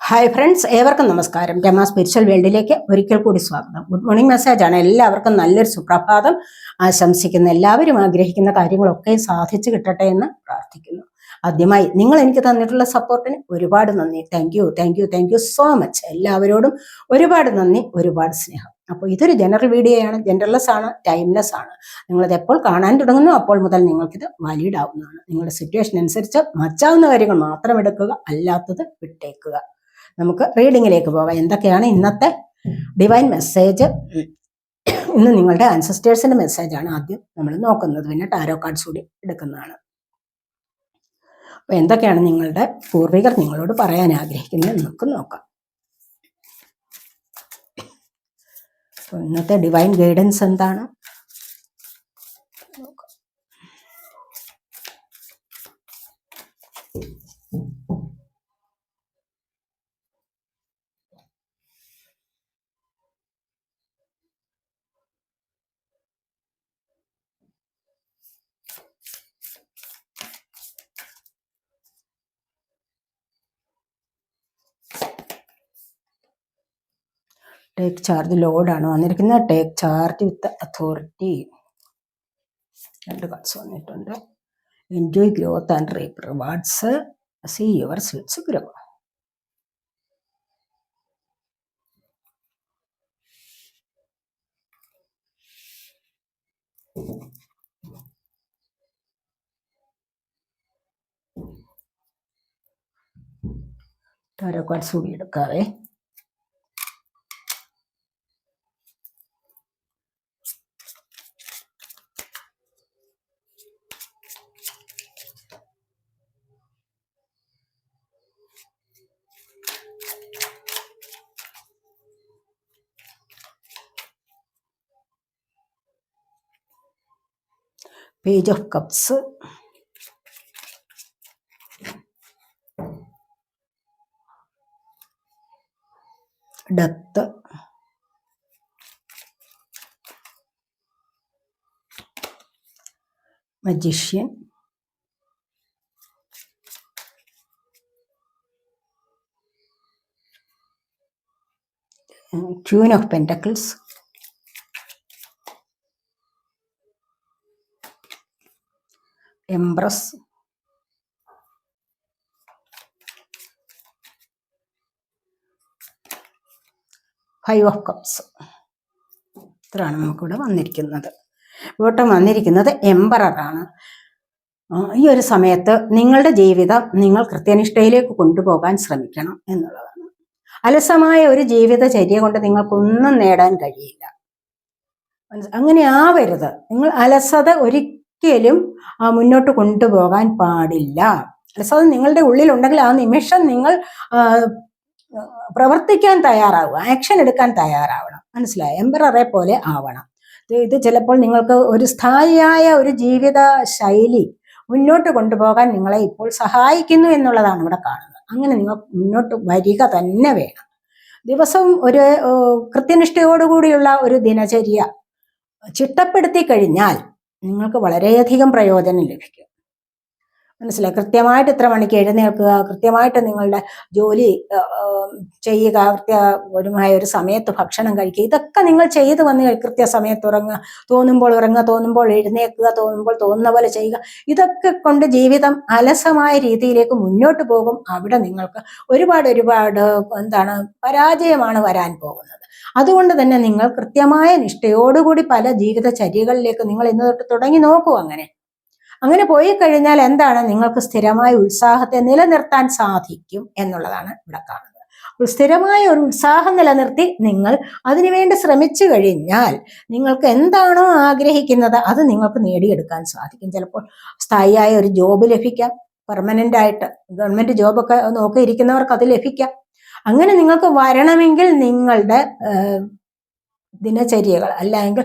Hi friends, ഏവർക്കും നമസ്കാരം. Rama spiritual വേൾഡിലേക്ക് ഒരിക്കൽ കൂടി സ്വാഗതം. ഗുഡ് മോർണിംഗ് മെസ്സേജാണ്. എല്ലാവർക്കും നല്ലൊരു സുപ്രഭാതം ആശംസിക്കുന്നു. എല്ലാവരും ആഗ്രഹിക്കുന്ന കാര്യങ്ങളൊക്കെ സാധിച്ചു കിട്ടട്ടെ എന്ന് പ്രാർത്ഥിക്കുന്നു. ആദ്യമായി നിങ്ങൾ എനിക്ക് തന്നിട്ടുള്ള സപ്പോർട്ടിന് ഒരുപാട് നന്ദി. Thank you so much. എല്ലാവരോടും ഒരുപാട് നന്ദി, ഒരുപാട് സ്നേഹം. അപ്പോൾ ഇതൊരു ജനറൽ വീഡിയോ ആണ്, ജനറൽലെസ് ആണ്, ടൈംലെസ് ആണ്. നിങ്ങളത് എപ്പോൾ കാണാൻ തുടങ്ങുന്നു അപ്പോൾ മുതൽ നിങ്ങൾക്കിത് വാലിഡ് ആവുന്നതാണ്. നിങ്ങളുടെ സിറ്റുവേഷൻ അനുസരിച്ച് മച്ചാവുന്ന കാര്യങ്ങൾ മാത്രം എടുക്കുക, അല്ലാത്തത് വിട്ടേക്കുക. നമുക്ക് റീഡിങ്ങിലേക്ക് പോകാം. എന്തൊക്കെയാണ് ഇന്നത്തെ ഡിവൈൻ മെസ്സേജ്? ഇന്ന് നിങ്ങളുടെ ആൻസസ്റ്റേഴ്സിന്റെ മെസ്സേജാണ് ആദ്യം നമ്മൾ നോക്കുന്നത്, പിന്നെ ടാരോ കാർഡ്സ് കൂടി എടുക്കുന്നതാണ്. അപ്പൊ എന്തൊക്കെയാണ് നിങ്ങളുടെ പൂർവികർ നിങ്ങളോട് പറയാൻ ആഗ്രഹിക്കുന്നത് നമുക്ക് നോക്കാം. ഇന്നത്തെ ഡിവൈൻ ഗൈഡൻസ് എന്താണ്? ടേക്ക് ചാർജ് ലോഡാണ് വന്നിരിക്കുന്നത്. Take charge with authority. 2 cards വന്നിട്ടുണ്ട്. Enjoy growth and reap rewards. See your seeds grow. Tarot cards കൂടി എടുക്കാവേ. Page of cups, death, magician, queen of pentacles, empress, 5 of cups. ഇത്രയാണ് നമുക്കിവിടെ വന്നിരിക്കുന്നത്. ഇവിടെ വന്നിരിക്കുന്നത് എംപററാണ്. ഈ ഒരു സമയത്ത് നിങ്ങളുടെ ജീവിതം നിങ്ങൾ കൃത്യനിഷ്ഠയിലേക്ക് കൊണ്ടുപോകാൻ ശ്രമിക്കണം എന്നുള്ളതാണ്. അലസമായ ഒരു ജീവിതചര്യ കൊണ്ട് നിങ്ങൾക്കൊന്നും നേടാൻ കഴിയില്ല. അങ്ങനെ ആവരുത്. നിങ്ങൾ അലസത ഒരിക്കലും മുന്നോട്ട് കൊണ്ടുപോകാൻ പാടില്ല. അലസത നിങ്ങളുടെ ഉള്ളിലുണ്ടെങ്കിൽ ആ നിമിഷം നിങ്ങൾ പ്രവർത്തിക്കാൻ തയ്യാറാവുക, ആക്ഷൻ എടുക്കാൻ തയ്യാറാവണം. മനസ്സിലായോ? എംപററെ പോലെ ആവണം. ഇത് ചിലപ്പോൾ നിങ്ങൾക്ക് ഒരു സ്ഥായിയായ ഒരു ജീവിത ശൈലി മുന്നോട്ട് കൊണ്ടുപോകാൻ നിങ്ങളെ ഇപ്പോൾ സഹായിക്കുന്നു എന്നുള്ളതാണ് ഇവിടെ കാണുന്നത്. അങ്ങനെ നിങ്ങൾ മുന്നോട്ട് വരിക തന്നെ വേണം. ദിവസവും ഒരു കൃത്യനിഷ്ഠയോടുകൂടിയുള്ള ഒരു ദിനചര്യ ചിട്ടപ്പെടുത്തി കഴിഞ്ഞാൽ നിങ്ങൾക്ക് വളരെയധികം പ്രയോജനം ലഭിക്കും. മനസ്സിലായി? കൃത്യമായിട്ട് ഇത്ര മണിക്ക് എഴുന്നേൽക്കുക, കൃത്യമായിട്ട് നിങ്ങളുടെ ജോലി ചെയ്യുക, കൃത്യമായ ഒരു സമയത്ത് ഭക്ഷണം കഴിക്കുക, ഇതൊക്കെ നിങ്ങൾ ചെയ്തു വന്ന് കൃത്യസമയത്ത് ഉറങ്ങുക, തോന്നുമ്പോൾ എഴുന്നേൽക്കുക, തോന്നുന്ന പോലെ ചെയ്യുക. ഇതൊക്കെ കൊണ്ട് ജീവിതം അലസമായ രീതിയിലേക്ക് മുന്നോട്ട് പോകും. അവിടെ നിങ്ങൾക്ക് ഒരുപാട് പരാജയമാണ് വരാൻ പോകുന്നത്. അതുകൊണ്ട് തന്നെ നിങ്ങൾ കൃത്യമായ നിഷ്ഠയോടുകൂടി പല ജീവിതചര്യകളിലേക്ക് നിങ്ങൾ ഇന്ന് തൊട്ട് തുടങ്ങി നോക്കൂ. അങ്ങനെ പോയി കഴിഞ്ഞാൽ എന്താണ്, നിങ്ങൾക്ക് സ്ഥിരമായ ഉത്സാഹത്തെ നിലനിർത്താൻ സാധിക്കും എന്നുള്ളതാണ് ഇവിടെ കാണുന്നത്. സ്ഥിരമായ ഒരു ഉത്സാഹം നിലനിർത്തി നിങ്ങൾ അതിനുവേണ്ടി ശ്രമിച്ചു കഴിഞ്ഞാൽ നിങ്ങൾക്ക് എന്താണോ ആഗ്രഹിക്കുന്നത് അത് നിങ്ങൾക്ക് നേടിയെടുക്കാൻ സാധിക്കും. ചിലപ്പോൾ സ്ഥായിയായ ഒരു ജോബ് ലഭിക്കാം, പെർമനന്റ് ആയിട്ട് ഗവൺമെന്റ് ജോബൊക്കെ നോക്കിയിരിക്കുന്നവർക്ക് അത് ലഭിക്കാം. അങ്ങനെ നിങ്ങൾക്ക് വരണമെങ്കിൽ നിങ്ങളുടെ ദിനചര്യകൾ അല്ലെങ്കിൽ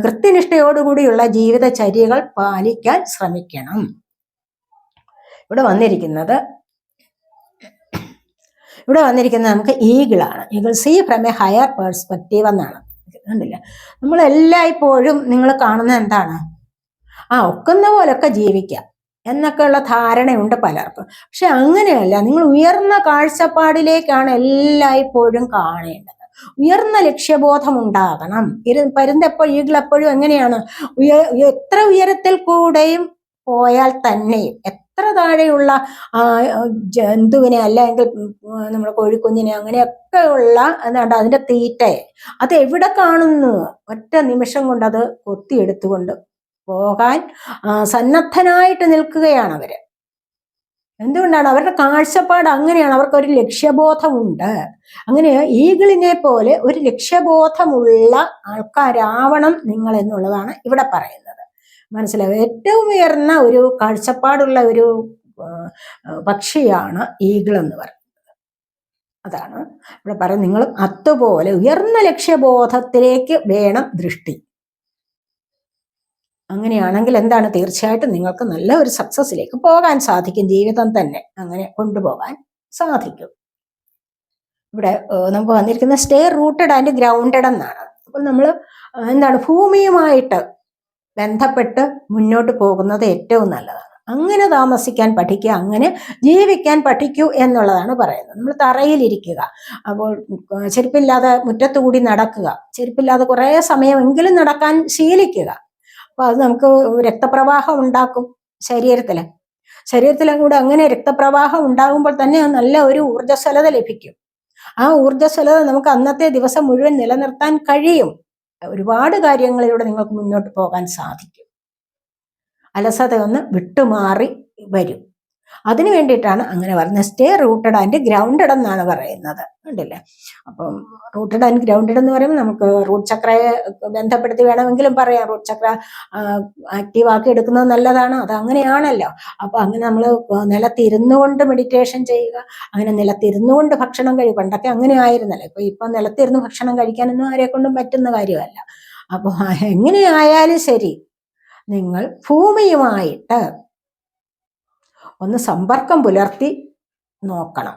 കൃത്യനിഷ്ഠയോടുകൂടിയുള്ള ജീവിതചര്യകൾ പാലിക്കാൻ ശ്രമിക്കണം. ഇവിടെ വന്നിരിക്കുന്നത് നമുക്ക് ഈഗിളാണ്. Eagle see from a higher perspective എന്നാണ്. കണ്ടില്ല? നമ്മളെല്ലായ്പ്പോഴും നിങ്ങൾ കാണുന്ന എന്താണ്? ഒക്കുന്ന പോലൊക്കെ ജീവിക്കാം. എന്നൊക്കെയുള്ള ധാരണയുണ്ട് പലർക്കും. പക്ഷെ അങ്ങനെയല്ല, നിങ്ങൾ ഉയർന്ന കാഴ്ചപ്പാടിലേക്കാണ് എല്ലായ്പ്പോഴും കാണേണ്ടത്. ഉയർന്ന ലക്ഷ്യബോധം ഉണ്ടാകണം. ഈഗിളെപ്പോഴും എങ്ങനെയാണ്, എത്ര ഉയരത്തിൽ കൂടെയും പോയാൽ തന്നെയും എത്ര താഴെയുള്ള ജന്തുവിനെ അല്ലെങ്കിൽ നമ്മുടെ കോഴിക്കുഞ്ഞിനെ അങ്ങനെയൊക്കെയുള്ള എന്താണ്ട് അതിന്റെ തീറ്റയെ അത് എവിടെ കാണുന്നു, ഒറ്റ നിമിഷം കൊണ്ട് അത് കൊത്തിയെടുത്തുകൊണ്ട് പോകാൻ സന്നദ്ധനായിട്ട് നിൽക്കുകയാണ് അവര്. എന്തുകൊണ്ടാണ്? അവരുടെ കാഴ്ചപ്പാട് അങ്ങനെയാണ്. അവർക്കൊരു ലക്ഷ്യബോധമുണ്ട്. അങ്ങനെ ഈഗിളിനെ പോലെ ഒരു ലക്ഷ്യബോധമുള്ള ആൾക്കാരാവണം നിങ്ങൾ എന്നുള്ളതാണ് ഇവിടെ പറയുന്നത്. മനസ്സിലാവും. ഏറ്റവും ഉയർന്ന ഒരു കാഴ്ചപ്പാടുള്ള ഒരു പക്ഷിയാണ് ഈഗിൾ എന്ന് പറയുന്നത്. അതാണ് ഇവിടെ പറയുന്നത്. നിങ്ങൾ അതുപോലെ ഉയർന്ന ലക്ഷ്യബോധത്തിലേക്ക് വേണം ദൃഷ്ടി. അങ്ങനെയാണെങ്കിൽ എന്താണ്, തീർച്ചയായിട്ടും നിങ്ങൾക്ക് നല്ല ഒരു സക്സസ്സിലേക്ക് പോകാൻ സാധിക്കും. ജീവിതം തന്നെ അങ്ങനെ കൊണ്ടുപോകാൻ സാധിക്കും. ഇവിടെ നമുക്ക് വന്നിരിക്കുന്ന സ്റ്റേ റൂട്ടഡ് ആൻഡ് ഗ്രൗണ്ടഡ് എന്നാണ്. അപ്പോൾ നമ്മൾ എന്താണ്, ഭൂമിയുമായിട്ട് ബന്ധപ്പെട്ട് മുന്നോട്ട് പോകുന്നത് ഏറ്റവും നല്ലതാണ്. അങ്ങനെ താമസിക്കാൻ പഠിക്കുക, അങ്ങനെ ജീവിക്കാൻ പഠിക്കൂ എന്നുള്ളതാണ് പറയുന്നത്. നമ്മൾ തറയിലിരിക്കുക, അപ്പോൾ ചെരുപ്പില്ലാതെ മുറ്റത്തുകൂടി നടക്കുക, ചെരുപ്പില്ലാതെ കുറേ സമയമെങ്കിലും നടക്കാൻ ശീലിക്കുക. അപ്പൊ അത് നമുക്ക് രക്തപ്രവാഹം ഉണ്ടാക്കും ശരീരത്തിലും കൂടെ. അങ്ങനെ രക്തപ്രവാഹം ഉണ്ടാകുമ്പോൾ തന്നെ നല്ല ഒരു ഊർജ്ജസ്വലത ലഭിക്കും. ആ ഊർജ്ജസ്വലത നമുക്ക് അന്നത്തെ ദിവസം മുഴുവൻ നിലനിർത്താൻ കഴിയും. ഒരുപാട് കാര്യങ്ങളിലൂടെ നിങ്ങൾക്ക് മുന്നോട്ട് പോകാൻ സാധിക്കും. അലസത ഒന്ന് വിട്ടുമാറി വരും. അതിനു വേണ്ടിയിട്ടാണ് അങ്ങനെ പറയുന്നത്. സ്റ്റേ റൂട്ടഡ് ആൻഡ് ഗ്രൗണ്ടഡ് എന്നാണ് പറയുന്നത്. കണ്ടില്ലേ? അപ്പം റൂട്ടഡ് ആൻഡ് ഗ്രൗണ്ടഡ് എന്ന് പറയുമ്പോൾ നമുക്ക് റൂട്ട് ചക്രയെ ബന്ധപ്പെടുത്തി വേണമെങ്കിലും പറയാം. റൂട്ട് ചക്ര ആക്റ്റീവ് ആക്കി എടുക്കുന്നത് നല്ലതാണ്. അത് അങ്ങനെയാണല്ലോ. അപ്പൊ അങ്ങനെ നമ്മൾ നിലത്തിരുന്നുകൊണ്ട് മെഡിറ്റേഷൻ ചെയ്യുക, അങ്ങനെ നിലത്തിരുന്നുകൊണ്ട് ഭക്ഷണം കഴിക്കുക. പണ്ടൊക്കെ അങ്ങനെ ആയിരുന്നല്ലോ. ഇപ്പൊ നിലത്തിരുന്ന് ഭക്ഷണം കഴിക്കാനൊന്നും ആരെ കൊണ്ടും പറ്റുന്ന കാര്യമല്ല. അപ്പൊ എങ്ങനെയായാലും ശരി, നിങ്ങൾ ഭൂമിയുമായിട്ട് ഒന്ന് സമ്പർക്കം പുലർത്തി നോക്കണം.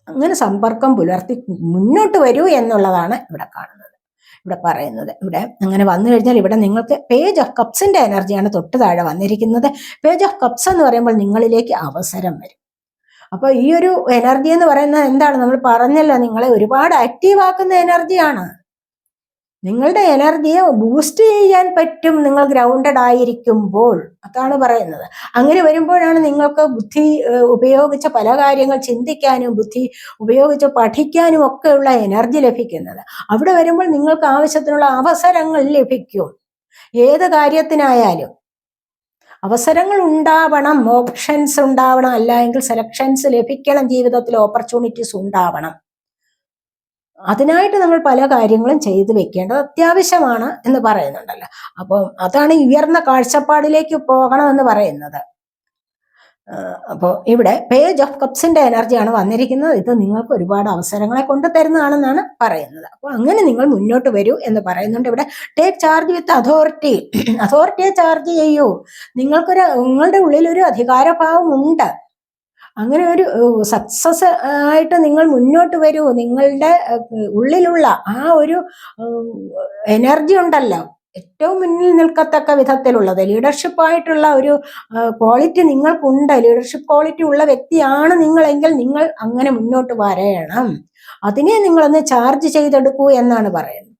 അങ്ങനെ സമ്പർക്കം പുലർത്തി മുന്നോട്ട് വരൂ എന്നുള്ളതാണ് ഇവിടെ കാണുന്നത്, ഇവിടെ പറയുന്നത്. ഇവിടെ അങ്ങനെ വന്നു കഴിഞ്ഞാൽ ഇവിടെ നിങ്ങൾക്ക് പേജ് ഓഫ് കപ്സിന്റെ എനർജിയാണ് തൊട്ട് താഴെ വന്നിരിക്കുന്നത്. പേജ് ഓഫ് കപ്സ് എന്ന് പറയുമ്പോൾ നിങ്ങളിലേക്ക് അവസരം വരും. അപ്പൊ ഈ ഒരു എനർജി എന്ന് പറയുന്നത് എന്താണ്? നമ്മൾ പറഞ്ഞല്ലോ, നിങ്ങളെ ഒരുപാട് ആക്റ്റീവ് ആക്കുന്ന എനർജിയാണ്. നിങ്ങളുടെ എനർജിയെ ബൂസ്റ്റ് ചെയ്യാൻ പറ്റും നിങ്ങൾ ഗ്രൗണ്ടഡ് ആയിരിക്കുമ്പോൾ. അതാണ് പറയുന്നത്. അങ്ങനെ വരുമ്പോഴാണ് നിങ്ങൾക്ക് ബുദ്ധി ഉപയോഗിച്ച പല കാര്യങ്ങൾ ചിന്തിക്കാനും ബുദ്ധി ഉപയോഗിച്ച് പഠിക്കാനും ഒക്കെയുള്ള എനർജി ലഭിക്കുന്നത്. അവിടെ വരുമ്പോൾ നിങ്ങൾക്ക് ആവശ്യത്തിനുള്ള അവസരങ്ങൾ ലഭിക്കും. ഏത് കാര്യത്തിനായാലും അവസരങ്ങൾ ഉണ്ടാവണം, ഓപ്ഷൻസ് ഉണ്ടാവണം. അല്ല എങ്കിൽ സെലക്ഷൻസ് ലഭിക്കണം. ജീവിതത്തിൽ ഓപ്പർച്യൂണിറ്റീസ് ഉണ്ടാവണം. അതിനായിട്ട് നമ്മൾ പല കാര്യങ്ങളും ചെയ്തു വെക്കേണ്ടത് അത്യാവശ്യമാണ് എന്ന് പറയുന്നുണ്ടല്ലോ. അപ്പം അതാണ് ഉയർന്ന കാഴ്ചപ്പാടിലേക്ക് പോകണം എന്ന് പറയുന്നത്. അപ്പോൾ ഇവിടെ പേജ് ഓഫ് കപ്സിന്റെ എനർജിയാണ് വന്നിരിക്കുന്നത്. ഇത് നിങ്ങൾക്ക് ഒരുപാട് അവസരങ്ങളെ കൊണ്ടു തരുന്നതാണെന്നാണ് പറയുന്നത്. അപ്പോൾ അങ്ങനെ നിങ്ങൾ മുന്നോട്ട് വരൂ എന്ന് പറയുന്നുണ്ട്. ഇവിടെ ടേക്ക് ചാർജ് വിത്ത് അതോറിറ്റി. അതോറിറ്റിയെ ചാർജ് ചെയ്യൂ. നിങ്ങളുടെ ഉള്ളിലൊരു അധികാരഭാവം ഉണ്ട്. അങ്ങനെ ഒരു സക്സസ് ആയിട്ട് നിങ്ങൾ മുന്നോട്ട് വരൂ. നിങ്ങളുടെ ഉള്ളിലുള്ള ആ ഒരു എനർജി ഉണ്ടല്ലോ, ഏറ്റവും മുന്നിൽ നിൽക്കത്തക്ക വിധത്തിലുള്ളത് ലീഡർഷിപ്പായിട്ടുള്ള ഒരു ക്വാളിറ്റി നിങ്ങൾക്കുണ്ട്. ലീഡർഷിപ്പ് ക്വാളിറ്റി ഉള്ള വ്യക്തിയാണ് നിങ്ങളെങ്കിൽ നിങ്ങൾ അങ്ങനെ മുന്നോട്ട് വരയണം. അതിനെ നിങ്ങളൊന്ന് ചാർജ് ചെയ്തെടുക്കൂ എന്നാണ്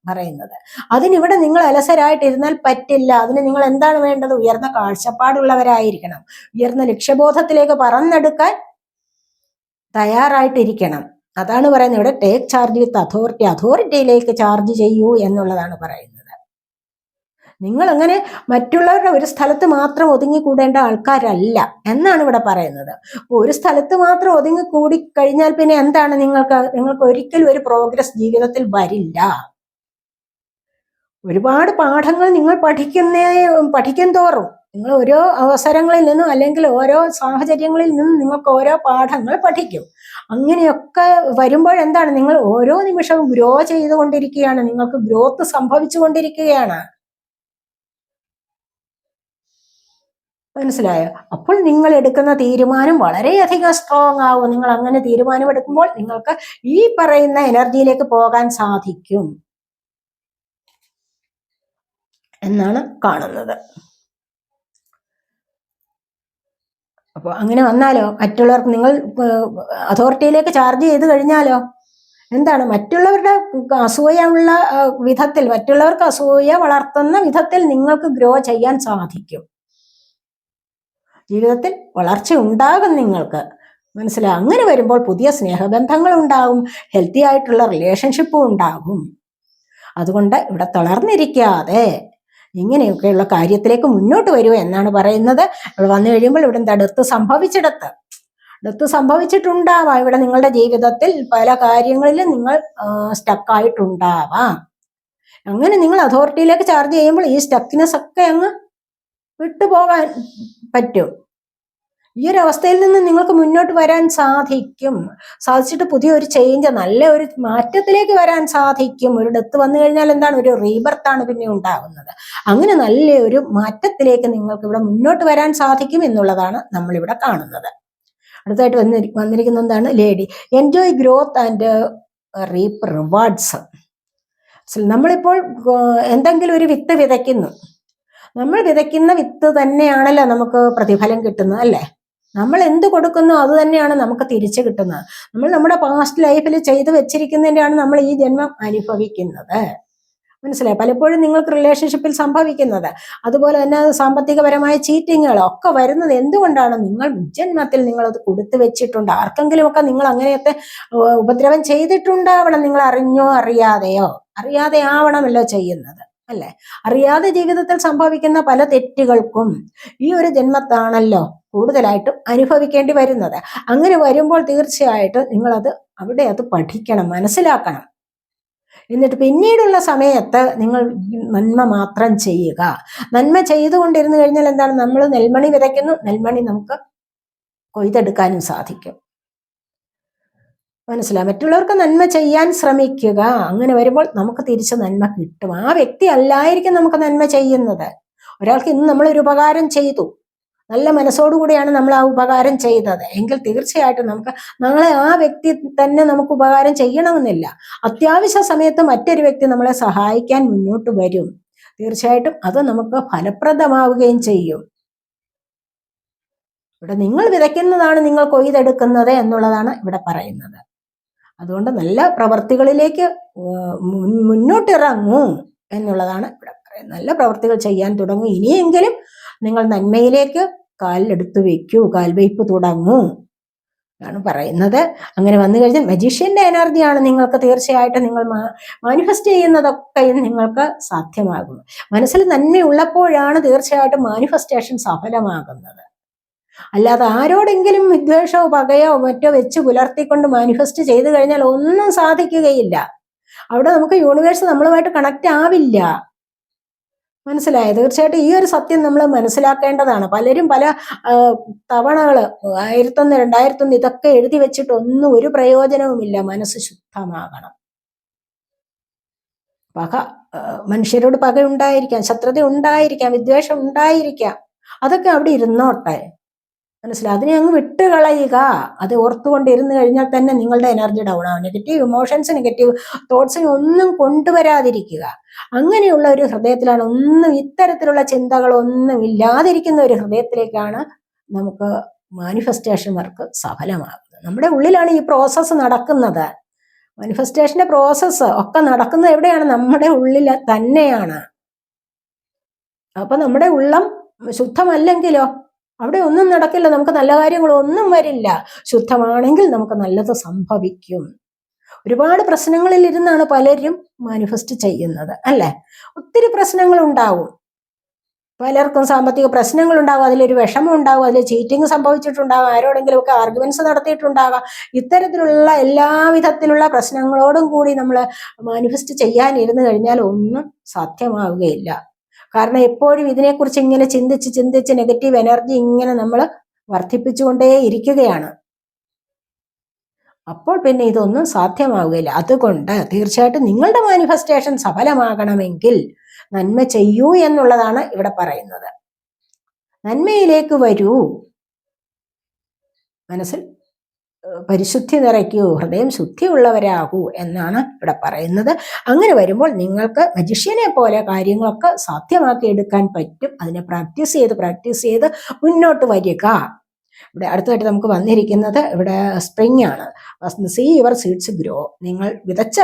പറയുന്നത്. അതിനിവിടെ നിങ്ങൾ അലസരായിട്ടിരുന്നാൽ പറ്റില്ല. അതിന് നിങ്ങൾ എന്താണ് വേണ്ടത്? ഉയർന്ന കാഴ്ചപ്പാടുള്ളവരായിരിക്കണം. ഉയർന്ന ലക്ഷ്യബോധത്തിലേക്ക് പറന്നെടുക്കാൻ തയ്യാറായിട്ടിരിക്കണം. അതാണ് പറയുന്നത് ഇവിടെ ടേക്ക് ചാർജ് വിത്ത് അതോറിറ്റി. അതോറിറ്റിയിലേക്ക് ചാർജ് ചെയ്യൂ എന്നുള്ളതാണ് പറയുന്നത്. നിങ്ങൾ അങ്ങനെ മറ്റുള്ളവരുടെ ഒരു സ്ഥലത്ത് മാത്രം ഒതുങ്ങിക്കൂടേണ്ട ആൾക്കാരല്ല എന്നാണ് ഇവിടെ പറയുന്നത്. ഒരു സ്ഥലത്ത് മാത്രം ഒതുങ്ങിക്കൂടി കഴിഞ്ഞാൽ പിന്നെ എന്താണ്, നിങ്ങൾക്ക് ഒരിക്കലും ഒരു പ്രോഗ്രസ് ജീവിതത്തിൽ വരില്ല. ഒരുപാട് പാഠങ്ങൾ നിങ്ങൾ പഠിക്കും തോറും നിങ്ങൾ ഓരോ അവസരങ്ങളിൽ നിന്നും അല്ലെങ്കിൽ ഓരോ സാഹചര്യങ്ങളിൽ നിന്നും നിങ്ങൾക്ക് ഓരോ പാഠങ്ങൾ പഠിക്കും. അങ്ങനെയൊക്കെ വരുമ്പോൾ എന്താണ്, നിങ്ങൾ ഓരോ നിമിഷവും ഗ്രോ ചെയ്തുകൊണ്ടിരിക്കുകയാണ്. നിങ്ങൾക്ക് ഗ്രോത്ത് സംഭവിച്ചു കൊണ്ടിരിക്കുകയാണ്. മനസ്സിലായോ? അപ്പോൾ നിങ്ങൾ എടുക്കുന്ന തീരുമാനം വളരെയധികം സ്ട്രോങ് ആവും. നിങ്ങൾ അങ്ങനെ തീരുമാനം എടുക്കുമ്പോൾ നിങ്ങൾക്ക് ഈ പറയുന്ന എനർജിയിലേക്ക് പോകാൻ സാധിക്കും എന്നാണ് കാണുന്നത്. അപ്പോൾ അങ്ങനെ വന്നാലോ, മറ്റുള്ളവർക്ക് നിങ്ങൾ അതോറിറ്റിയിലേക്ക് ചാർജ് ചെയ്ത് കഴിഞ്ഞാലോ എന്താണ്, മറ്റുള്ളവരുടെ അസൂയുള്ള വിധത്തിൽ, മറ്റുള്ളവർക്ക് അസൂയ വളർത്തുന്ന വിധത്തിൽ നിങ്ങൾക്ക് ഗ്രോ ചെയ്യാൻ സാധിക്കും. ജീവിതത്തിൽ വളർച്ച ഉണ്ടാകും നിങ്ങൾക്ക്, മനസ്സിലായി. അങ്ങനെ വരുമ്പോൾ പുതിയ സ്നേഹബന്ധങ്ങൾ ഉണ്ടാകും, ഹെൽത്തി ആയിട്ടുള്ള റിലേഷൻഷിപ്പും ഉണ്ടാകും. അതുകൊണ്ട് ഇവിടെ തളർന്നിരിക്കാതെ ഇങ്ങനെയൊക്കെയുള്ള കാര്യത്തിലേക്ക് മുന്നോട്ട് വരൂ എന്നാണ് പറയുന്നത്. ഇവിടെ വന്നു കഴിയുമ്പോൾ ഇവിടെ എന്താ, ഡെത്ത് സംഭവിച്ചിട്ടുണ്ടാവാം. ഇവിടെ നിങ്ങളുടെ ജീവിതത്തിൽ പല കാര്യങ്ങളിലും നിങ്ങൾ സ്റ്റക്കായിട്ടുണ്ടാവാം. അങ്ങനെ നിങ്ങൾ അതോറിറ്റിയിലേക്ക് ചാർജ് ചെയ്യുമ്പോൾ ഈ സ്റ്റക്കിനെസ് ഒക്കെ അങ്ങ് വിട്ടുപോകാൻ പറ്റും. ഈ ഒരു അവസ്ഥയിൽ നിന്ന് നിങ്ങൾക്ക് മുന്നോട്ട് വരാൻ സാധിച്ചിട്ട് പുതിയൊരു ചേഞ്ച്, നല്ല ഒരു മാറ്റത്തിലേക്ക് വരാൻ സാധിക്കും. ഒരു ഡെത്ത് വന്നു കഴിഞ്ഞാൽ എന്താണ്, ഒരു റീബർത്താണ് പിന്നെ ഉണ്ടാകുന്നത്. അങ്ങനെ നല്ല ഒരു മാറ്റത്തിലേക്ക് നിങ്ങൾക്ക് ഇവിടെ മുന്നോട്ട് വരാൻ സാധിക്കും എന്നുള്ളതാണ് നമ്മളിവിടെ കാണുന്നത്. അടുത്തായിട്ട് വന്നിരിക്കുന്ന എന്താണ്, lady enjoy growth and reap rewards. നമ്മളിപ്പോൾ എന്തെങ്കിലും ഒരു വിത്ത് വിതയ്ക്കുന്നു, നമ്മൾ വിതയ്ക്കുന്ന വിത്ത് തന്നെയാണല്ലോ നമുക്ക് പ്രതിഫലം കിട്ടുന്നത്, അല്ലേ? നമ്മൾ എന്ത് കൊടുക്കുന്നു അത് തന്നെയാണ് നമുക്ക് തിരിച്ചു കിട്ടുന്നത്. നമ്മൾ നമ്മുടെ പാസ്റ്റ് ലൈഫിൽ ചെയ്തു വെച്ചിരിക്കുന്നതിൻ്റെയാണ് നമ്മൾ ഈ ജന്മം അനുഭവിക്കുന്നത്. മനസ്സിലായി? പലപ്പോഴും നിങ്ങൾക്ക് റിലേഷൻഷിപ്പിൽ സംഭവിക്കുന്നത്, അതുപോലെ തന്നെ സാമ്പത്തികപരമായ ചീറ്റിങ്ങുകളൊക്കെ വരുന്നത് എന്തുകൊണ്ടാണ്? നിങ്ങൾ ജന്മത്തിൽ നിങ്ങളത് കൊടുത്തു വെച്ചിട്ടുണ്ട്. ആർക്കെങ്കിലുമൊക്കെ നിങ്ങൾ അങ്ങനെയൊക്കെ ഉപദ്രവം ചെയ്തിട്ടുണ്ടാവണം. നിങ്ങൾ അറിഞ്ഞോ അറിയാതെ ആവണമല്ലോ ചെയ്യുന്നത്, അല്ലെ? അറിയാതെ ജീവിതത്തിൽ സംഭവിക്കുന്ന പല തെറ്റുകൾക്കും ഈ ഒരു ജന്മത്താണല്ലോ കൂടുതലായിട്ടും അനുഭവിക്കേണ്ടി വരുന്നത്. അങ്ങനെ വരുമ്പോൾ തീർച്ചയായിട്ടും നിങ്ങളത് അവിടെ അത് പഠിക്കണം, മനസ്സിലാക്കണം. എന്നിട്ട് പിന്നീടുള്ള സമയത്ത് നിങ്ങൾ നന്മ മാത്രം ചെയ്യുക. നന്മ ചെയ്തുകൊണ്ടിരുന്നു കഴിഞ്ഞാൽ എന്താണ്, നമ്മൾ നെൽമണി വിതയ്ക്കുന്നു, നെൽമണി നമുക്ക് കൊയ്തെടുക്കാനും സാധിക്കും. മനസ്സിലായി? മറ്റുള്ളവർക്ക് നന്മ ചെയ്യാൻ ശ്രമിക്കുക. അങ്ങനെ വരുമ്പോൾ നമുക്ക് തിരിച്ച് നന്മ കിട്ടും. ആ വ്യക്തി അല്ലായിരിക്കും നമുക്ക് നന്മ ചെയ്യുന്നത്. ഒരാൾക്ക് ഇന്ന് നമ്മളൊരു ഉപകാരം ചെയ്തു, നല്ല മനസ്സോടുകൂടിയാണ് നമ്മൾ ആ ഉപകാരം ചെയ്തത് എങ്കിൽ തീർച്ചയായിട്ടും നമുക്ക് നാളെ ആ വ്യക്തി തന്നെ നമുക്ക് ഉപകാരം ചെയ്യണമെന്നില്ല. അത്യാവശ്യ സമയത്ത് മറ്റൊരു വ്യക്തി നമ്മളെ സഹായിക്കാൻ മുന്നോട്ട് വരും. തീർച്ചയായിട്ടും അത് നമുക്ക് ഫലപ്രദമാവുകയും ചെയ്യും. ഇവിടെ നിങ്ങൾ വിതയ്ക്കുന്നതാണ് നിങ്ങൾ കൊയ്തെടുക്കുന്നത് എന്നുള്ളതാണ് ഇവിടെ പറയുന്നത്. അതുകൊണ്ട് നല്ല പ്രവർത്തികളിലേക്ക് മുന്നോട്ടിറങ്ങൂ എന്നുള്ളതാണ് ഇവിടെ പറയുന്നത്. നല്ല പ്രവർത്തികൾ ചെയ്യാൻ തുടങ്ങൂ. ഇനിയെങ്കിലും നിങ്ങൾ നന്മയിലേക്ക് കാലെടുത്തു വെക്കൂ, കാൽവയ്പ് തുടങ്ങൂ ആണ് പറയുന്നത്. അങ്ങനെ വന്നു കഴിഞ്ഞാൽ മജീഷ്യന്റെ എനർജിയാണ് നിങ്ങൾക്ക് തീർച്ചയായിട്ടും നിങ്ങൾ മാനിഫെസ്റ്റ് ചെയ്യുന്നതൊക്കെയും നിങ്ങൾക്ക് സാധ്യമാകും. മനസ്സിൽ നന്മയുള്ളപ്പോഴാണ് തീർച്ചയായിട്ടും മാനിഫെസ്റ്റേഷൻ സഫലമാകുന്നത്. അല്ലാതെ ആരോടെങ്കിലും വിദ്വേഷമോ പകയോ മറ്റോ വെച്ച് പുലർത്തിക്കൊണ്ട് മാനിഫെസ്റ്റ് ചെയ്തു കഴിഞ്ഞാൽ ഒന്നും സാധിക്കുകയില്ല. അവിടെ നമുക്ക് യൂണിവേഴ്സ് നമ്മളുമായിട്ട് കണക്റ്റ് ആവില്ല. മനസ്സിലായോ? തീർച്ചയായിട്ടും ഈ ഒരു സത്യം നമ്മൾ മനസ്സിലാക്കേണ്ടതാണ്. പലരും പല തവണകൾ 1001, 2001 ഇതൊക്കെ എഴുതി വെച്ചിട്ട് ഒന്നും ഒരു പ്രയോജനവുമില്ല. മനസ്സ് ശുദ്ധമാകണം. പക, മനുഷ്യരോട് പക ഉണ്ടായിരിക്കാം, ശത്രുത ഉണ്ടായിരിക്കാം, വിദ്വേഷം ഉണ്ടായിരിക്കാം, അതൊക്കെ അവിടെ ഇരുന്നോട്ടെ. മനസ്സിലായി? അതിനെ അങ്ങ് വിട്ടുകളയുക. അത് ഓർത്തുകൊണ്ടിരുന്നു കഴിഞ്ഞാൽ തന്നെ നിങ്ങളുടെ എനർജി ഡൗൺ ആവും. നെഗറ്റീവ് ഇമോഷൻസ്, നെഗറ്റീവ് തോട്ട്സിന് ഒന്നും കൊണ്ടുവരാതിരിക്കുക. അങ്ങനെയുള്ള ഒരു ഹൃദയത്തിലാണ്, ഇത്തരത്തിലുള്ള ചിന്തകളൊന്നും ഇല്ലാതിരിക്കുന്ന ഒരു ഹൃദയത്തിലേക്കാണ് നമുക്ക് മാനിഫെസ്റ്റേഷൻ വർക്ക് സഫലമാകുന്നത്. നമ്മുടെ ഉള്ളിലാണ് ഈ പ്രോസസ്സ് നടക്കുന്നത്. മാനിഫെസ്റ്റേഷന്റെ പ്രോസസ്സ് ഒക്കെ നടക്കുന്നത് എവിടെയാണ്? നമ്മുടെ ഉള്ളിൽ തന്നെയാണ്. അപ്പൊ നമ്മുടെ ഉള്ളം ശുദ്ധമല്ലെങ്കിലോ അവിടെ ഒന്നും നടക്കില്ല, നമുക്ക് നല്ല കാര്യങ്ങളൊന്നും വരില്ല. ശുദ്ധമാണെങ്കിൽ നമുക്ക് നല്ലത് സംഭവിക്കും. ഒരുപാട് പ്രശ്നങ്ങളിൽ ഇരുന്നാണ് പലരും മാനിഫെസ്റ്റ് ചെയ്യുന്നത്, അല്ലെ? ഒത്തിരി പ്രശ്നങ്ങൾ ഉണ്ടാവും. പലർക്കും സാമ്പത്തിക പ്രശ്നങ്ങൾ ഉണ്ടാകും, അതിലൊരു വിഷമം ഉണ്ടാകും, അതിൽ ചീറ്റിംഗ് സംഭവിച്ചിട്ടുണ്ടാകും, ആരോടെങ്കിലും ഒക്കെ ആർഗ്യുമെന്റ്സ് നടത്തിയിട്ടുണ്ടാകാം. ഇത്തരത്തിലുള്ള എല്ലാവിധത്തിലുള്ള പ്രശ്നങ്ങളോടും കൂടി നമ്മൾ മാനിഫെസ്റ്റ് ചെയ്യാനിരുന്നു കഴിഞ്ഞാൽ ഒന്നും സാധ്യമാവുകയില്ല. കാരണം എപ്പോഴും ഇതിനെക്കുറിച്ച് ഇങ്ങനെ ചിന്തിച്ച് നെഗറ്റീവ് എനർജി ഇങ്ങനെ നമ്മൾ വർദ്ധിപ്പിച്ചുകൊണ്ടേ ഇരിക്കുകയാണ്. അപ്പോൾ പിന്നെ ഇതൊന്നും സാധ്യമാവുകയില്ല. അതുകൊണ്ട് തീർച്ചയായിട്ടും നിങ്ങളുടെ മാനിഫെസ്റ്റേഷൻ സഫലമാകണമെങ്കിൽ നന്മ ചെയ്യൂ എന്നുള്ളതാണ് ഇവിടെ പറയുന്നത്. നന്മയിലേക്ക് വരൂ, മനസ്സിൽ പരിശുദ്ധി നിറയ്ക്കൂ, ഹൃദയം ശുദ്ധിയുള്ളവരാകൂ എന്നാണ് ഇവിടെ പറയുന്നത്. അങ്ങനെ വരുമ്പോൾ നിങ്ങൾക്ക് മജിഷ്യനെ പോലെ കാര്യങ്ങളൊക്കെ സാധ്യമാക്കി എടുക്കാൻ പറ്റും. അതിനെ പ്രാക്ടീസ് ചെയ്ത് മുന്നോട്ട് വരിക. ഇവിടെ അടുത്തായിട്ട് നമുക്ക് വന്നിരിക്കുന്നത് ഇവിടെ സ്പ്രിംഗ് ആണ്. See your seeds grow. നിങ്ങൾ വിതച്ച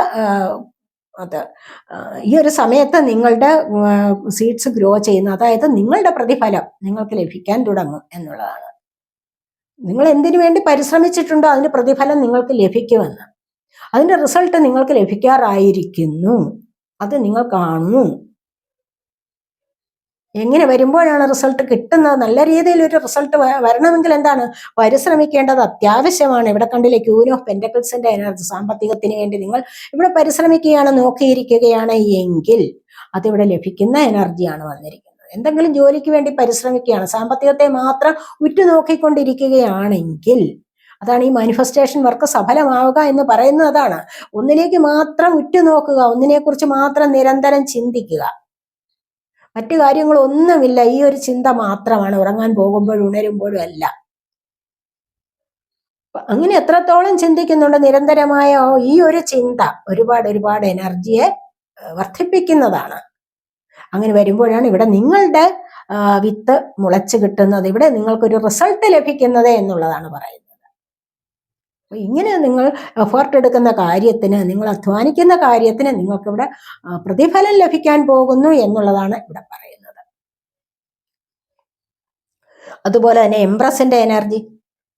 അത് ഈ ഒരു സമയത്ത് നിങ്ങളുടെ സീഡ്സ് ഗ്രോ ചെയ്യുന്ന, അതായത് നിങ്ങളുടെ പ്രതിഫലം നിങ്ങൾക്ക് ലഭിക്കാൻ തുടങ്ങും എന്നുള്ളതാണ്. നിങ്ങൾ എന്തിനു വേണ്ടി പരിശ്രമിച്ചിട്ടുണ്ടോ അതിന്റെ പ്രതിഫലം നിങ്ങൾക്ക് ലഭിക്കുമെന്ന്, അതിന്റെ റിസൾട്ട് നിങ്ങൾക്ക് ലഭിക്കാറായിരിക്കുന്നു. അത് നിങ്ങൾ കാണുന്നു. എങ്ങനെ വരുമ്പോഴാണ് റിസൾട്ട് കിട്ടുന്നത്? നല്ല രീതിയിൽ ഒരു റിസൾട്ട് വരണമെങ്കിൽ എന്താണ്? പരിശ്രമിക്കേണ്ടത് അത്യാവശ്യമാണ്. ഇവിടെ കണ്ടില്ലേ, ക്യൂൻ ഓഫ് പെന്റക്കിൾസിന്റെ എനർജി. സാമ്പത്തികത്തിന് വേണ്ടി നിങ്ങൾ ഇവിടെ പരിശ്രമിക്കുകയാണ്, നോക്കിയിരിക്കുകയാണ് എങ്കിൽ അതിവിടെ ലഭിക്കുന്ന എനർജിയാണ് വന്നിരിക്കുന്നത്. എന്തെങ്കിലും ജോലിക്ക് വേണ്ടി പരിശ്രമിക്കുകയാണ്, സാമ്പത്തികത്തെ മാത്രം ഉറ്റുനോക്കിക്കൊണ്ടിരിക്കുകയാണെങ്കിൽ, അതാണ് ഈ മാനിഫെസ്റ്റേഷൻ വർക്ക് സഫലമാവുക എന്ന് പറയുന്നത്. അതാണ്, ഒന്നിലേക്ക് മാത്രം ഉറ്റുനോക്കുക, ഒന്നിനെക്കുറിച്ച് മാത്രം നിരന്തരം ചിന്തിക്കുക, മറ്റു കാര്യങ്ങളൊന്നുമില്ല. ഈ ഒരു ചിന്ത മാത്രമാണ്, ഉറങ്ങാൻ പോകുമ്പോഴും ഉണരുമ്പോഴും അല്ല. അങ്ങനെ എത്രത്തോളം ചിന്തിക്കുന്നുണ്ട് നിരന്തരമായ ഈ ഒരു ചിന്ത ഒരുപാട് എനർജിയെ വർദ്ധിപ്പിക്കുന്നതാണ്. അങ്ങനെ വരുമ്പോഴാണ് ഇവിടെ നിങ്ങളുടെ വിത്ത് മുളച്ചു കിട്ടുന്നത്, ഇവിടെ നിങ്ങൾക്കൊരു റിസൾട്ട് ലഭിക്കുന്നത് എന്നുള്ളതാണ് പറയുന്നത്. ഇങ്ങനെ നിങ്ങൾ എഫേർട്ട് എടുക്കുന്ന കാര്യത്തിന്, നിങ്ങൾ അധ്വാനിക്കുന്ന കാര്യത്തിന് നിങ്ങൾക്കിവിടെ പ്രതിഫലം ലഭിക്കാൻ പോകുന്നു എന്നുള്ളതാണ് ഇവിടെ പറയുന്നത്. അതുപോലെ തന്നെ എംപ്രസിന്റെ എനർജി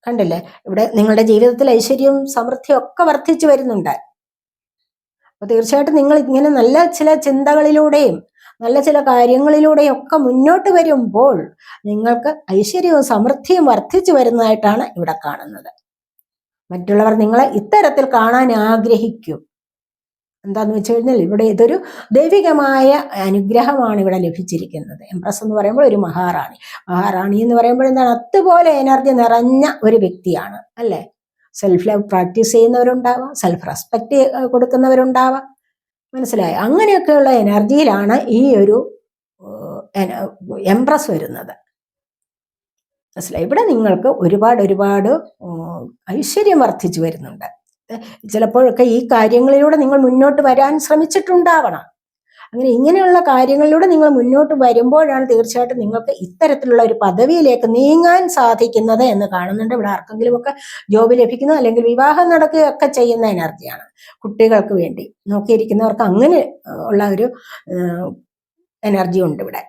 കണ്ടില്ലേ, ഇവിടെ നിങ്ങളുടെ ജീവിതത്തിൽ ഐശ്വര്യവും സമൃദ്ധിയും ഒക്കെ വർദ്ധിച്ചു വരുന്നുണ്ട്. അപ്പൊ തീർച്ചയായിട്ടും നിങ്ങൾ ഇങ്ങനെ നല്ല ചില ചിന്തകളിലൂടെയും നല്ല ചില കാര്യങ്ങളിലൂടെയും ഒക്കെ മുന്നോട്ട് വരുമ്പോൾ നിങ്ങൾക്ക് ഐശ്വര്യവും സമൃദ്ധിയും വർദ്ധിച്ചു വരുന്നതായിട്ടാണ് ഇവിടെ കാണുന്നത്. മറ്റുള്ളവർ നിങ്ങളെ ഇത്തരത്തിൽ കാണാൻ ആഗ്രഹിക്കും. എന്താന്ന് വെച്ച് കഴിഞ്ഞാൽ ഇവിടെ ഇതൊരു ദൈവികമായ അനുഗ്രഹമാണ് ഇവിടെ ലഭിച്ചിരിക്കുന്നത്. എംപ്രസ് എന്ന് പറയുമ്പോൾ ഒരു മഹാറാണി. മഹാറാണി എന്ന് പറയുമ്പോൾ എന്താണ്? അതുപോലെ എനർജി നിറഞ്ഞ ഒരു വ്യക്തിയാണ്, അല്ലേ? സെൽഫ് ലവ് പ്രാക്ടീസ് ചെയ്യുന്നവരുണ്ടാവാം, സെൽഫ് റെസ്പെക്ട് കൊടുക്കുന്നവരുണ്ടാവാം, മനസ്സിലായി? അങ്ങനെയൊക്കെയുള്ള എനർജിയിലാണ് ഈ ഒരു എംപ്രസ് വരുന്നത്, മനസ്സിലായി? ഇവിടെ നിങ്ങൾക്ക് ഒരുപാട് ഐശ്വര്യം വർദ്ധിച്ചു വരുന്നുണ്ട്. ചിലപ്പോഴൊക്കെ ഈ കാര്യങ്ങളിലൂടെ നിങ്ങൾ മുന്നോട്ട് വരാൻ ശ്രമിച്ചിട്ടുണ്ടാവണം. അങ്ങനെ ഇങ്ങനെയുള്ള കാര്യങ്ങളിലൂടെ നിങ്ങൾ മുന്നോട്ട് വരുമ്പോഴാണ് തീർച്ചയായിട്ടും നിങ്ങൾക്ക് ഇത്തരത്തിലുള്ള ഒരു പദവിയിലേക്ക് നീങ്ങാൻ സാധിക്കുന്നത് എന്ന് കാണുന്നുണ്ട്. ഇവിടെ ആർക്കെങ്കിലും ഒക്കെ ജോബ് ലഭിക്കുന്നു, അല്ലെങ്കിൽ വിവാഹം നടക്കുകയൊക്കെ ചെയ്യുന്ന എനർജിയാണ്. കുട്ടികൾക്ക് വേണ്ടി നോക്കിയിരിക്കുന്നവർക്ക് അങ്ങനെ ഉള്ള ഒരു എനർജി ഉണ്ട് ഇവിടെ.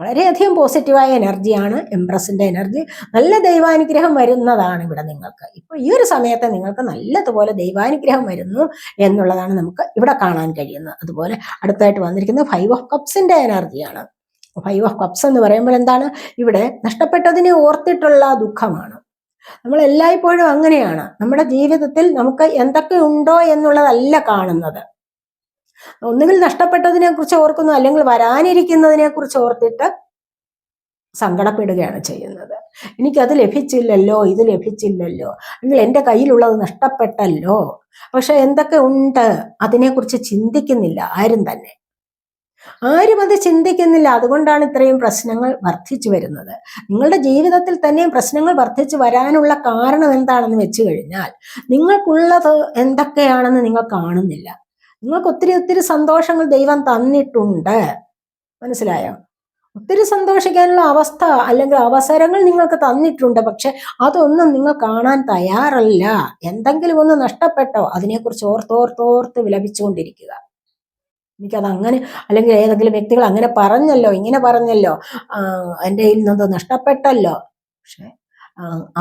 വളരെയധികം പോസിറ്റീവായ എനർജിയാണ് എംപ്രസിന്റെ എനർജി. നല്ല ദൈവാനുഗ്രഹം വരുന്നതാണ് ഇവിടെ നിങ്ങൾക്ക്. ഇപ്പൊ ഈ ഒരു സമയത്ത് നിങ്ങൾക്ക് നല്ലതുപോലെ ദൈവാനുഗ്രഹം വരുന്നു എന്നുള്ളതാണ് നമുക്ക് ഇവിടെ കാണാൻ കഴിയുന്നത്. അതുപോലെ അടുത്തായിട്ട് വന്നിരിക്കുന്നത് 5 ഓഫ് കപ്സിന്റെ എനർജിയാണ്. 5 ഓഫ് കപ്സ് എന്ന് പറയുമ്പോൾ എന്താണ്? ഇവിടെ നഷ്ടപ്പെട്ടതിനെ ഓർത്തിട്ടുള്ള ദുഃഖമാണ്. നമ്മൾ എല്ലായ്പ്പോഴും അങ്ങനെയാണ്. നമ്മുടെ ജീവിതത്തിൽ നമുക്ക് എന്തൊക്കെ ഉണ്ടോ എന്നുള്ളതല്ല കാണുന്നത്. ഒന്നുകിൽ നഷ്ടപ്പെട്ടതിനെ കുറിച്ച് ഓർക്കുന്നു, അല്ലെങ്കിൽ വരാനിരിക്കുന്നതിനെ കുറിച്ച് ഓർത്തിട്ട് സങ്കടപ്പെടുകയാണ് ചെയ്യുന്നത്. എനിക്കത് ലഭിച്ചില്ലല്ലോ, ഇത് ലഭിച്ചില്ലല്ലോ, അല്ലെങ്കിൽ എൻ്റെ കയ്യിലുള്ളത് നഷ്ടപ്പെട്ടല്ലോ. പക്ഷെ എന്തൊക്കെ ഉണ്ട് അതിനെക്കുറിച്ച് ചിന്തിക്കുന്നില്ല ആരും തന്നെ. ആരും അത് ചിന്തിക്കുന്നില്ല. അതുകൊണ്ടാണ് ഇത്രയും പ്രശ്നങ്ങൾ വർദ്ധിച്ചു വരുന്നത്. നിങ്ങളുടെ ജീവിതത്തിൽ തന്നെയും പ്രശ്നങ്ങൾ വർദ്ധിച്ചു വരാനുള്ള കാരണം എന്താണെന്ന് വെച്ച് കഴിഞ്ഞാൽ, നിങ്ങൾക്കുള്ളത് എന്തൊക്കെയാണെന്ന് നിങ്ങൾ കാണുന്നില്ല. നിങ്ങൾക്ക് ഒത്തിരി സന്തോഷങ്ങൾ ദൈവം തന്നിട്ടുണ്ട്, മനസ്സിലായോ? ഒത്തിരി സന്തോഷിക്കാനുള്ള അവസ്ഥ അല്ലെങ്കിൽ അവസരങ്ങൾ നിങ്ങൾക്ക് തന്നിട്ടുണ്ട്. പക്ഷെ അതൊന്നും നിങ്ങൾ കാണാൻ തയ്യാറല്ല. എന്തെങ്കിലും ഒന്ന് നഷ്ടപ്പെട്ടോ അതിനെക്കുറിച്ച് ഓർത്തോർത്തോർത്ത് വിലപിച്ചുകൊണ്ടിരിക്കുക. എനിക്കത് അങ്ങനെ, അല്ലെങ്കിൽ ഏതെങ്കിലും വ്യക്തികൾ അങ്ങനെ പറഞ്ഞല്ലോ, ഇങ്ങനെ പറഞ്ഞല്ലോ, എൻ്റെ കയ്യിൽ നിന്നത് നഷ്ടപ്പെട്ടല്ലോ. പക്ഷെ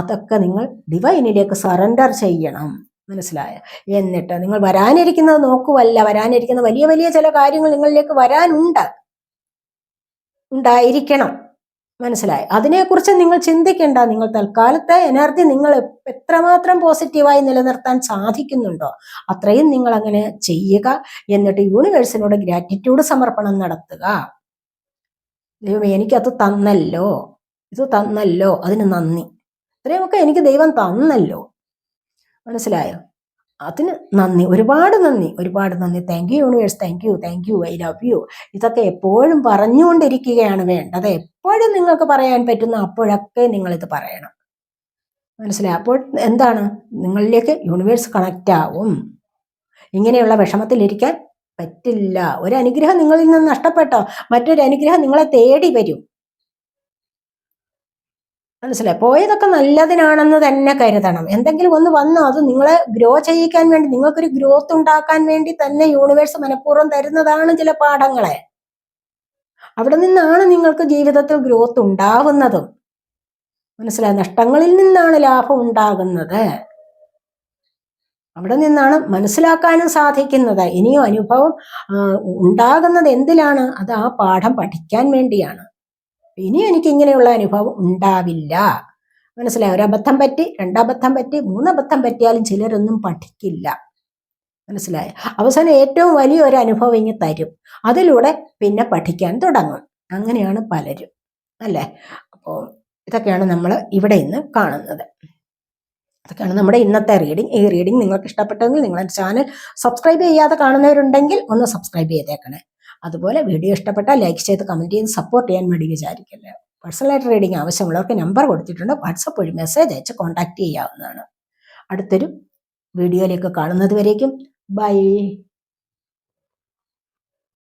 അതൊക്കെ നിങ്ങൾ ഡിവൈനിലേക്ക് സറണ്ടർ ചെയ്യണം, മനസ്സിലായോ? എന്നിട്ട് നിങ്ങൾ വരാനിരിക്കുന്നത് നോക്കുവല്ല, വരാനിരിക്കുന്ന വലിയ ചില കാര്യങ്ങൾ നിങ്ങളിലേക്ക് ഉണ്ടായിരിക്കണം, മനസ്സിലായി? അതിനെക്കുറിച്ച് നിങ്ങൾ ചിന്തിക്കേണ്ട. നിങ്ങൾ തൽക്കാലത്തെ എനർജി നിങ്ങൾ എത്രമാത്രം പോസിറ്റീവായി നിലനിർത്താൻ സാധിക്കുന്നുണ്ടോ അത്രയും നിങ്ങൾ അങ്ങനെ ചെയ്യുക. എന്നിട്ട് യൂണിവേഴ്സിനോട് ഗ്രാറ്റിറ്റ്യൂഡ് സമർപ്പണം നടത്തുക. ദൈവമേ, എനിക്കത് തന്നല്ലോ, ഇത് തന്നല്ലോ, അതിന് നന്ദി. ഇത്രയുമൊക്കെ എനിക്ക് ദൈവം തന്നല്ലോ, മനസ്സിലായോ? അതിന് നന്ദി, ഒരുപാട് നന്ദി. Thank you universe, thank you, I love you. ഇതൊക്കെ എപ്പോഴും പറഞ്ഞുകൊണ്ടിരിക്കുകയാണ് വേണ്ടത്. എപ്പോഴും നിങ്ങൾക്ക് പറയാൻ പറ്റുന്ന അപ്പോഴൊക്കെ നിങ്ങളിത് പറയണം, മനസ്സിലായി? അപ്പോൾ എന്താണ്? നിങ്ങളിലേക്ക് യൂണിവേഴ്സ് കണക്റ്റ് ആവും. ഇങ്ങനെയുള്ള വിഷമത്തിലിരിക്കാൻ പറ്റില്ല. ഒരു അനുഗ്രഹം നിങ്ങളിൽ നിന്ന് നഷ്ടപ്പെട്ടോ മറ്റൊരു അനുഗ്രഹം നിങ്ങളെ തേടി വരും. മനസ്സിലായി. പോയതൊക്കെ നല്ലതിനാണെന്ന് തന്നെ കരുതണം. എന്തെങ്കിലും ഒന്ന് വന്നോ, അത് നിങ്ങളെ ഗ്രോ ചെയ്യിക്കാൻ വേണ്ടി, നിങ്ങൾക്കൊരു ഗ്രോത്ത് ഉണ്ടാക്കാൻ വേണ്ടി തന്നെ യൂണിവേഴ്സ് മനഃപൂർവ്വം തരുന്നതാണ് ചില പാഠങ്ങളെ. അവിടെ നിന്നാണ് നിങ്ങൾക്ക് ജീവിതത്തിൽ ഗ്രോത്ത് ഉണ്ടാവുന്നതും. മനസ്സിലായി. നഷ്ടങ്ങളിൽ നിന്നാണ് ലാഭം ഉണ്ടാകുന്നത്. അവിടെ നിന്നാണ് മനസ്സിലാക്കാനും സാധിക്കുന്നത്. ഇനിയും അനുഭവം ഉണ്ടാകുന്നത് എന്തിലാണ്? അത് ആ പാഠം പഠിക്കാൻ വേണ്ടിയാണ്. ഇനി എനിക്ക് ഇങ്ങനെയുള്ള അനുഭവം ഉണ്ടാവില്ല. മനസ്സിലായി. ഒരബദ്ധം പറ്റി, രണ്ടബദ്ധം പറ്റി, മൂന്നബദ്ധം പറ്റിയാലും ചിലരൊന്നും പഠിക്കില്ല. മനസ്സിലായി. അവസാനം ഏറ്റവും വലിയൊരു അനുഭവം ഇങ്ങ് തരും. അതിലൂടെ പിന്നെ പഠിക്കാൻ തുടങ്ങും. അങ്ങനെയാണ് പലരും, അല്ലേ? അപ്പോൾ ഇതൊക്കെയാണ് നമ്മൾ ഇവിടെ ഇന്ന് കാണുന്നത്. അതൊക്കെയാണ് നമ്മുടെ ഇന്നത്തെ റീഡിങ്. ഈ റീഡിങ് നിങ്ങൾക്ക് ഇഷ്ടപ്പെട്ടെങ്കിൽ നിങ്ങളുടെ ചാനൽ സബ്സ്ക്രൈബ് ചെയ്യാതെ കാണുന്നവരുണ്ടെങ്കിൽ ഒന്ന് സബ്സ്ക്രൈബ് ചെയ്തേക്കണേ. അതുപോലെ വീഡിയോ ഇഷ്ടപ്പെട്ടാൽ ലൈക്ക് ചെയ്ത് കമൻറ്റ് ചെയ്ത് സപ്പോർട്ട് ചെയ്യാൻ വേണ്ടി വിചാരിക്കല്ലേ. പേഴ്സണലായിട്ട് റീഡിങ് ആവശ്യമുള്ളവർക്ക് നമ്പർ കൊടുത്തിട്ടുണ്ട്. വാട്സപ്പ് വഴി മെസ്സേജ് അയച്ച് കോൺടാക്ട് ചെയ്യാവുന്നതാണ്. അടുത്തൊരു വീഡിയോയിലേക്ക് കാണുന്നത് വരേക്കും ബൈ.